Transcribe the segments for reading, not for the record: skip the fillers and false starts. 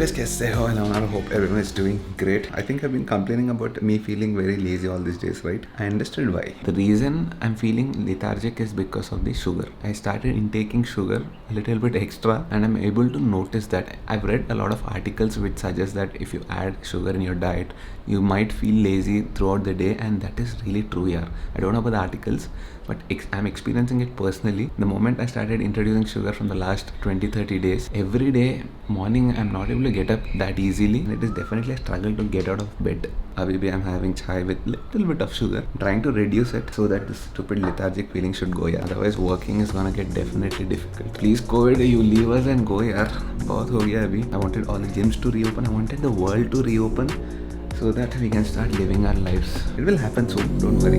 guys, कैसे हो? And I hope everyone is doing great. I think I've been complaining about me feeling very lazy all these days, right? I understood why. The reason I'm feeling lethargic is because of the sugar. I started intaking sugar a little bit extra, and I'm able to notice that I've read a lot of articles which suggest that if you add sugar in your diet, you might feel lazy throughout the day, and that is really true. Yeah, I don't know about the articles, but I'm experiencing it personally. The moment I started introducing sugar from the last 20-30 days, every day morning I'm not able to get up that easily, and it is definitely a struggle to get out of bed. Abhi I'm having chai with little bit of sugar, trying to reduce it so that this stupid lethargic feeling should go. Yeah, otherwise working is gonna get definitely difficult. Please COVID, you leave us and go. यार बहुत हो गया अभी. I wanted all the gyms to reopen. I wanted the world to reopen so that we can start living our lives. It will happen soon, don't worry.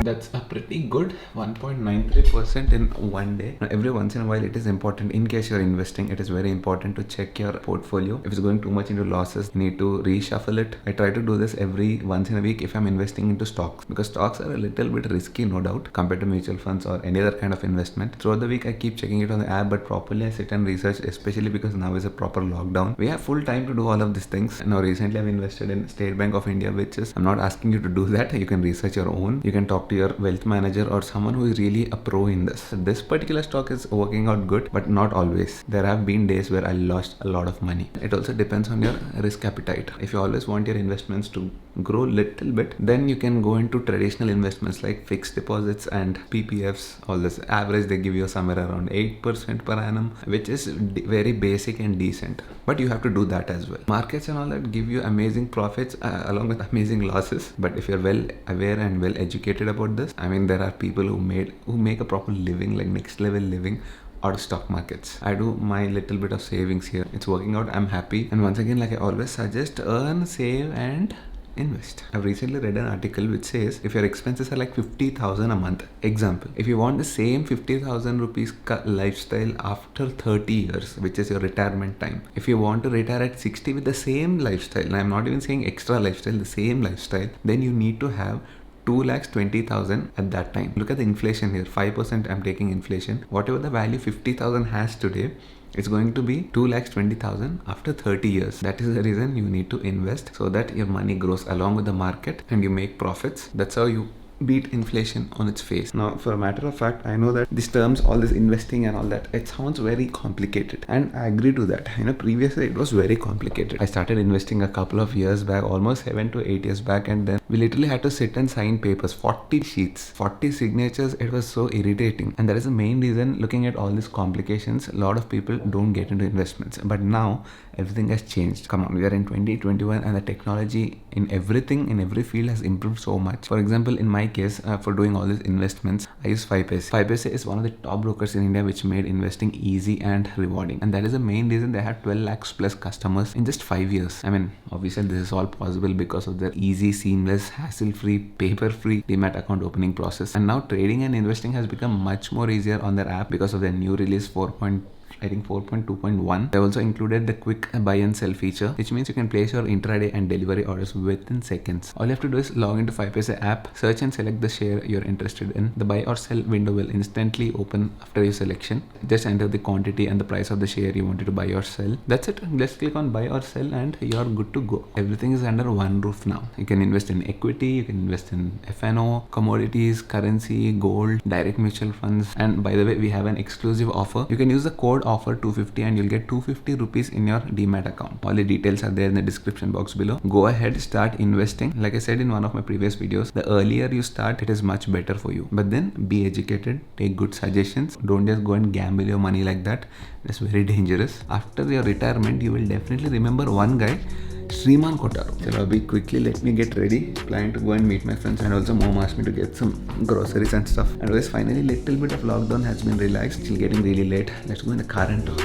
That's a pretty good 1.93% in one day. Now, every once in a while it is important, in case you're investing, it is very important to check your portfolio. If it's going too much into losses, you need to reshuffle it. I try to do this every once in a week if I'm investing into stocks, because stocks are a little bit risky, no doubt, compared to mutual funds or any other kind of investment. Throughout the week I keep checking it on the app, but properly I sit and research, especially because now is a proper lockdown. We have full time to do all of these things. Now recently I've invested in State Bank of India, which is, I'm not asking you to do that. You can research your own. You can talk to your wealth manager or someone who is really a pro in this. This particular stock is working out good, but not always. There have been days where I lost a lot of money. It also depends on your risk appetite. If you always want your investments to grow little bit, then you can go into traditional investments like fixed deposits and PPFs. All this average they give you somewhere around 8% per annum, which is very basic and decent, but you have to do that as well. Markets and all that give you amazing profits along with amazing losses, but if you're well aware and well educated about this, I mean, there are people who make a proper living, like next level living, out of stock markets. I do my little bit of savings here. It's working out. I'm happy. And once again, like I always suggest, earn, save and invest. I've recently read an article which says if your expenses are like 50,000 a month, example, if you want the same 50,000 rupees lifestyle after 30 years, which is your retirement time, if you want to retire at 60 with the same lifestyle, and I'm not even saying extra lifestyle, the same lifestyle, then you need to have 2,20,000 at that time. Look at the inflation here, 5% I'm taking inflation. Whatever the value 50,000 has today, it's going to be 2,20,000 after 30 years. That is the reason you need to invest, so that your money grows along with the market and you make profits. That's how you beat inflation on its face. Now, for a matter of fact, I know that these terms, all this investing and all that, it sounds very complicated, and I agree to that. Previously it was very complicated. I started investing a couple of years back, almost 7 to 8 years back, and then we literally had to sit and sign papers, 40 sheets, 40 signatures. It was so irritating, and that is the main reason, looking at all these complications, a lot of people don't get into investments. But now everything has changed. Come on, we are in 2021 and the technology in everything, in every field, has improved so much. For example, in my case, for doing all these investments, I use 5paisa. 5paisa is one of the top brokers in India, which made investing easy and rewarding, and that is the main reason they have 12 lakhs plus customers in just 5 years. I mean, obviously this is all possible because of their easy, seamless, hassle-free, paper-free Demat account opening process. And now trading and investing has become much more easier on their app because of their new release 4.2.1. They also included the quick buy and sell feature, which means you can place your intraday and delivery orders within seconds. All you have to do is log into 5paisa app, search and select the share you're interested in. The buy or sell window will instantly open after your selection. Just enter the quantity and the price of the share you wanted to buy or sell. That's it. Just click on buy or sell and you're good to go. Everything is under one roof now. You can invest in equity, you can invest in FNO, commodities, currency, gold, direct mutual funds. And by the way, we have an exclusive offer. You can use the code offer 250 and you'll get 250 rupees in your Demat account. All the details are there in the description box below. Go ahead, start investing. Like I said in one of my previous videos, the earlier you start, it is much better for you. But then be educated, take good suggestions. Don't just go and gamble your money like that. It's very dangerous. After your retirement, you will definitely remember one guy, Sriman Kotaro. So Abhi, quickly let me get ready. Planning to go and meet my friends, and also mom asked me to get some groceries and stuff. And guys, finally little bit of lockdown has been relaxed. Still getting really late. Let's go in the car and talk.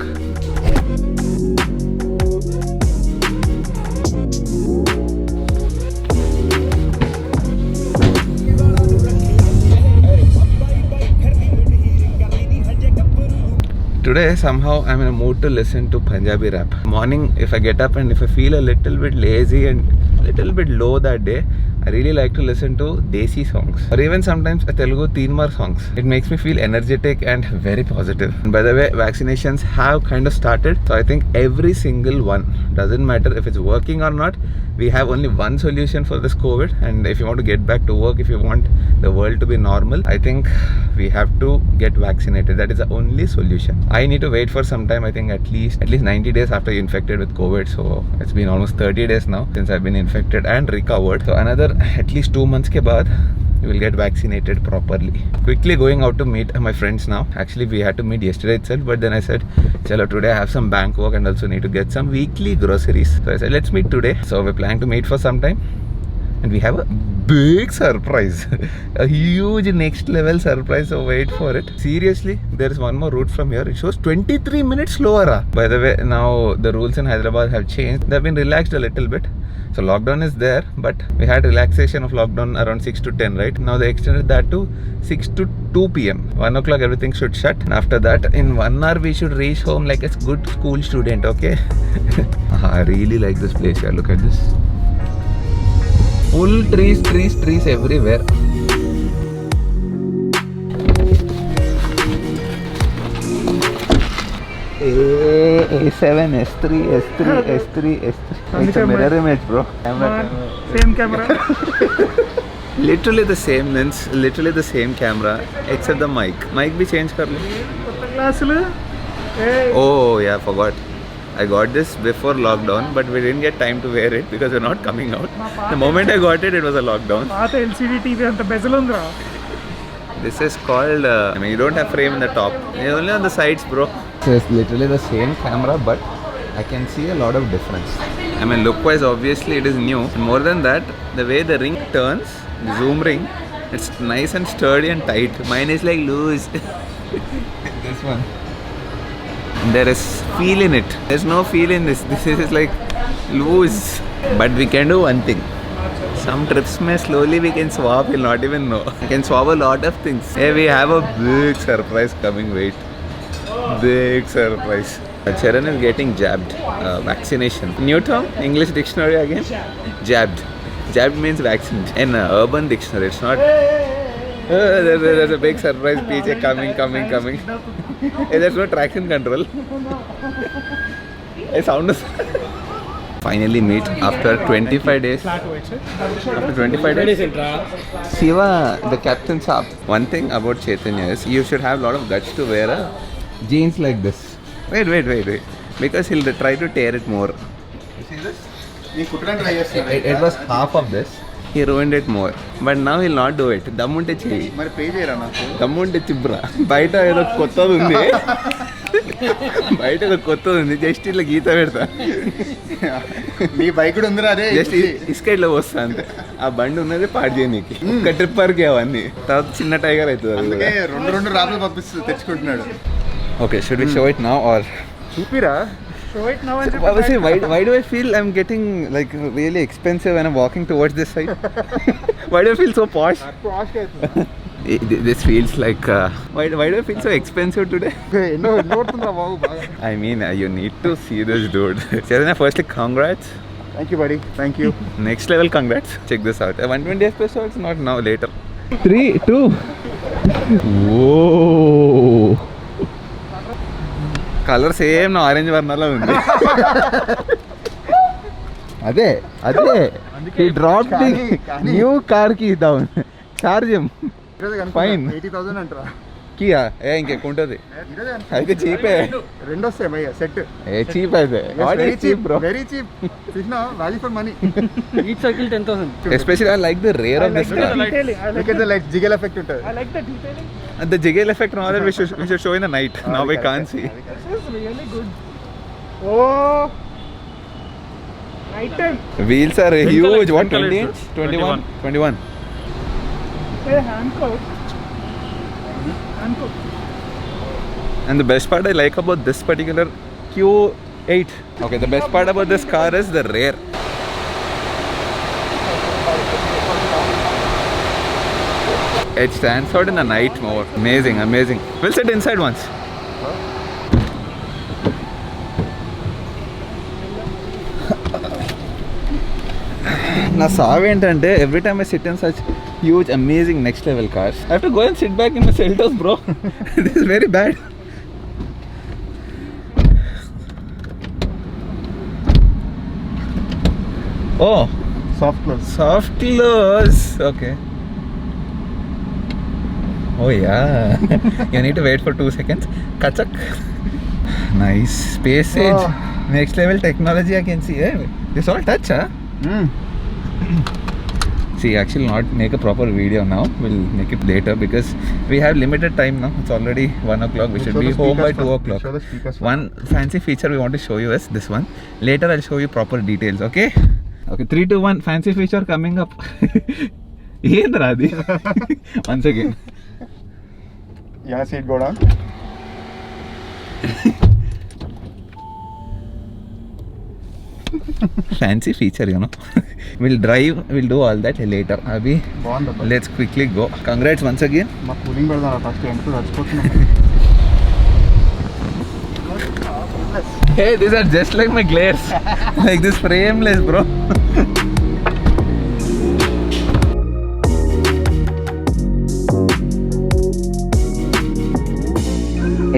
Today somehow I'm in a mood to listen to Punjabi rap. Morning, if I get up and if I feel a little bit lazy and a little bit low that day, I really like to listen to Desi songs or even sometimes Telugu Teenmar songs. It makes me feel energetic and very positive. And by the way, vaccinations have kind of started. So I think every single one, doesn't matter if it's working or not, we have only one solution for this COVID. And if you want to get back to work, if you want the world to be normal, I think we have to get vaccinated. That is the only solution. I need to wait for some time. I think at least 90 days after you're infected with COVID. So it's been almost 30 days now since I've been infected and recovered. So another at least 2 months ke baad you will get vaccinated properly. Quickly going out to meet my friends now. Actually, we had to meet yesterday itself, but then I said, chalo, today I have some bank work and also need to get some weekly groceries. So I said, let's meet today. So we're planning to meet for some time. And we have a big surprise. A huge next level surprise, so wait for it. Seriously, there is one more route from here. It shows 23 minutes slower. By the way, now the rules in Hyderabad have changed. They've been relaxed a little bit. So lockdown is there, but we had relaxation of lockdown around 6 to 10, right? Now they extended that to 6 to 2 p.m. 1 o'clock everything should shut. And after that, in 1 hour we should reach home like a good school student, okay? I really like this place here. Look at this. Full trees everywhere. A7, S3. It's a mirror image, bro. Same camera. Literally the same lens, literally the same camera, except the mic. Mic bhi change kar le. Oh yeah, forgot. I got this before lockdown, but we didn't get time to wear it because we're not coming out. The moment I got it, it was a lockdown. LCD TV anta bezel undra. This is called, you don't have frame in the top. It's only on the sides, bro. So it's literally the same camera, but I can see a lot of difference. Look-wise, obviously it is new. And more than that, the way the ring turns, the zoom ring, it's nice and sturdy and tight. Mine is like loose. This one. There is feel in it. There's no feel in this. This is like loose. But we can do one thing. Some trips may slowly we can swap, you'll not even know. We can swap a lot of things. Hey, we have a big surprise coming, wait. Big surprise. Charan is getting jabbed. Vaccination. New term? English dictionary again? Jabbed. Jabbed means vaccine. In urban dictionary, it's not. There's a big surprise PJ coming. Hey, there's no traction control. Hey, sound is. Finally meet after 25 days. After 25 days. Shiva, the captain's up. One thing about Chaitanya is you should have a lot of guts to wear a jeans like this. Wait. Because he'll try to tear it more. You see this? It was half of this. He ruined it more. But now he'll not do it. Dammunte cheyi. Dammunte chibra. Baita edo kottadu undi. Baita edo kottadu undi. Just illa geeta pedta. Nee bike kuda undra ade. Just iska illa vosta ante. Aa bandu unnadi paad cheyaniki. Oka trip parke avanni. Tarvata chinna tiger aitadi. Anduke rendu raapulu pappistu techukuntunnadu. Okay, should we show it now or Supira? Show it now and so, why do I feel I'm getting like really expensive when I'm walking towards this side? Why do I feel so posh? This feels like why do I feel so expensive today? I mean, you need to see this dude. Charan, firstly, congrats. Thank you, buddy. Thank you. Next level congrats. Check this out. 120 espresso, it's not now, later. 3, 2. Whoa. Color same na orange varnala undi. Ade. He dropped the new car key down. Charge him. Fine. 80,000 antra. Kia? Inke kuntadi. Aithe cheap Rendu vastayi bhaiya set. Cheap aithe. Very cheap, bro. Very cheap. Krishna, value for money. Each cycle 10,000. Especially I like the rear of this car. Look at the light, jiggle effect untadi. I like the detailing. And the jiggle effect now that we should show in the night. Now we can't see. This is really good. Oh. Night time. Wheels are huge. What, 20 inch? 21. Hey, Hancock. And the best part I like about this particular Q8. Okay, the best part about this car is the rear. It stands out in the night more. Amazing. We'll sit inside once. నా సావ్ ఏంటంటే every time I sit in such huge amazing next level cars I have to go and sit back in the Seltos bro this is very bad oh Soft close. soft close okay oh yeah you need to wait for 2 seconds kachak nice space age Oh. next level technology I can see this all touch huh see actually not make a proper video now we'll make it later because we have limited time now it's already 1 o'clock we should be home by 2 o'clock Show the speakers. one fancy feature we want to show you is this one later I'll show you proper details okay 3 2 1 fancy feature coming up ఏంద్రా అది once again Yeah, seat go down. fancy feature you know we'll drive we'll do all that later abhi బాగుంది. let's quickly go congrats once again మా cooling పెడదాం first ఎంత చచ్చిపోతున్నాం. hey these are just like my glares like this frameless bro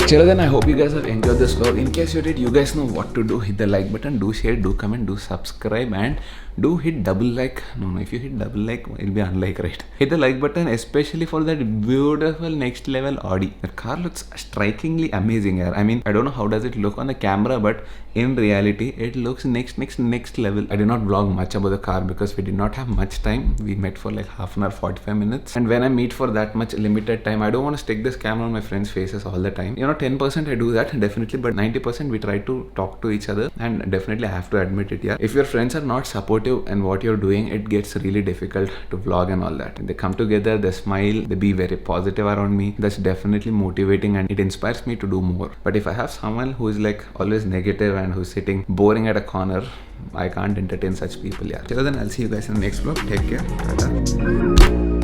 Children, I hope you guys have enjoyed this vlog. In case you did, you guys know what to do. Hit the like button, do share, do comment, do subscribe, and do hit double like. No, if you hit double like, it'll be unlike, right? Hit the like button, especially for that beautiful next level Audi. That car looks strikingly amazing, yaar. I mean, I don't know how does it look on the camera, but in reality, it looks next level. I did not vlog much about the car because we did not have much time. We met for like half an hour, 45 minutes. And when I meet for that much limited time, I don't want to stick this camera on my friends' faces all the time. You know, 10% I do that definitely, but 90% we try to talk to each other, and definitely I have to admit it. Yeah, if your friends are not supportive in what you're doing, it gets really difficult to vlog and all that. They come together, they smile, they be very positive around me. That's definitely motivating and it inspires me to do more. But if I have someone who is like always negative and who's sitting boring at a corner, I can't entertain such people. Yeah. Till then, I'll see you guys in the next vlog. Take care. Tata.